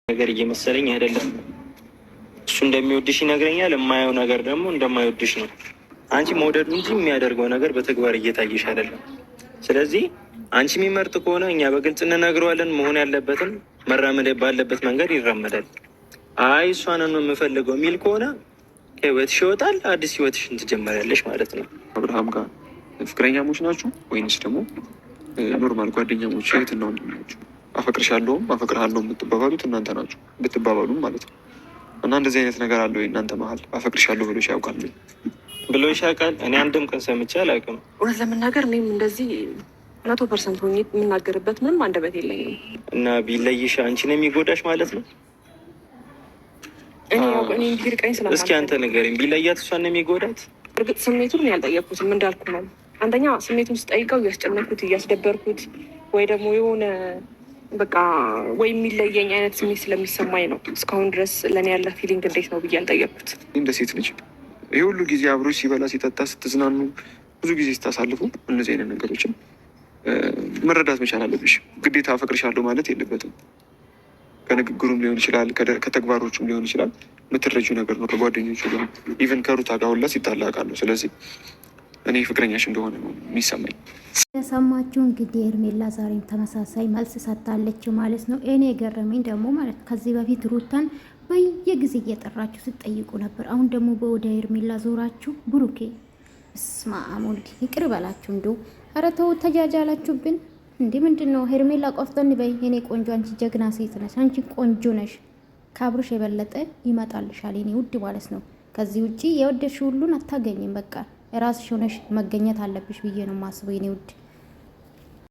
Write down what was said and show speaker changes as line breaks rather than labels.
ነገር እየመሰለኝ አይደለም። እሱ እንደሚወድሽ ይነግረኛል። የማየው ነገር ደግሞ እንደማይወድሽ ነው። አንቺ መውደዱ እንጂ የሚያደርገው ነገር በተግባር እየታየሽ አይደለም። ስለዚህ አንቺ የሚመርጥ ከሆነ እኛ በግልጽ እንነግረዋለን። መሆን ያለበትን መራመድ ባለበት መንገድ ይራመዳል። አይ እሷን ነው የምፈልገው የሚል ከሆነ ህይወትሽ ይወጣል። አዲስ ህይወትሽን ትጀምሪያለሽ ማለት ነው።
አብርሃም ጋር ፍቅረኛሞች ናችሁ ወይንስ ደግሞ ኖርማል ጓደኛሞች? እህትና ወንድም ናችሁ? አፈቅርሻለሁም አፈቅርሃለሁ የምትባባሉት እናንተ ናችሁ ብትባባሉም ማለት ነው። እና እንደዚህ አይነት ነገር አለ ወይ እናንተ መሀል? አፈቅርሻለሁ ብሎሽ ያውቃል
ብሎሽ ያውቃል? እኔ አንድም ቀን ሰምቼ አላውቅም።
እውነት ለመናገር እኔም እንደዚህ 100% ሆኜ የምናገርበት ምንም አንደበት የለኝም።
እና ቢለይሽ አንቺን የሚጎዳሽ ማለት ነው?
እኔ እንዲርቀኝ ስለማለት
እስኪ አንተ ንገረኝ፣ ቢለያት እሷን ነው የሚጎዳት?
እርግጥ ስሜቱን ያልጠየቅኩትም እንዳልኩ ነው። አንደኛ ስሜቱን ስጠይቀው እያስጨነኩት እያስደበርኩት ወይ ደግሞ የሆነ በቃ ወይ የሚለየኝ አይነት ስሜት ስለሚሰማኝ ነው። እስካሁን ድረስ ለእኔ ያለ ፊሊንግ እንዴት ነው ብዬ አልጠየቅኩት።
እንደ ሴት ልጅ ይህ ሁሉ ጊዜ አብሮች ሲበላ ሲጠጣ ስትዝናኑ ብዙ ጊዜ ስታሳልፉ እነዚህ አይነት ነገሮችን መረዳት መቻል አለብሽ። ግዴታ አፈቅርሻለሁ ማለት የለበትም። ከንግግሩም ሊሆን ይችላል፣ ከተግባሮቹም ሊሆን ይችላል። የምትረጂው ነገር ነው። ከጓደኞቹ ጋር ኢቨን ከሩታ ጋር ሁላ ሲታላቃሉ። ስለዚህ እኔ ፍቅረኛሽ እንደሆነ ነው የሚሰማኝ።
የሰማችሁ እንግዲህ ሄርሜላ ዛሬም ተመሳሳይ መልስ ሰጥታለች ማለት ነው። እኔ የገረመኝ ደግሞ ማለት ከዚህ በፊት ሩታን በየጊዜ እየጠራችሁ ስትጠይቁ ነበር። አሁን ደግሞ ወደ ሄርሜላ ዞራችሁ። ብሩኬ እስማ አሞልድ ይቅር በላችሁ። እንዲ ኧረ ተው ተጃጃላችሁብን። እንዲህ ምንድን ነው? ሄርሜላ ቆፍጠን በይ የኔ ቆንጆ። አንቺ ጀግና ሴት ነሽ። አንቺ ቆንጆ ነሽ። ከአብርሽ የበለጠ ይመጣልሻል የኔ ውድ ማለት ነው። ከዚህ ውጭ የወደድሽ ሁሉን አታገኝም። በቃ ራስሽ ሆነሽ መገኘት አለብሽ ብዬ ነው የማስበው የኔ ውድ።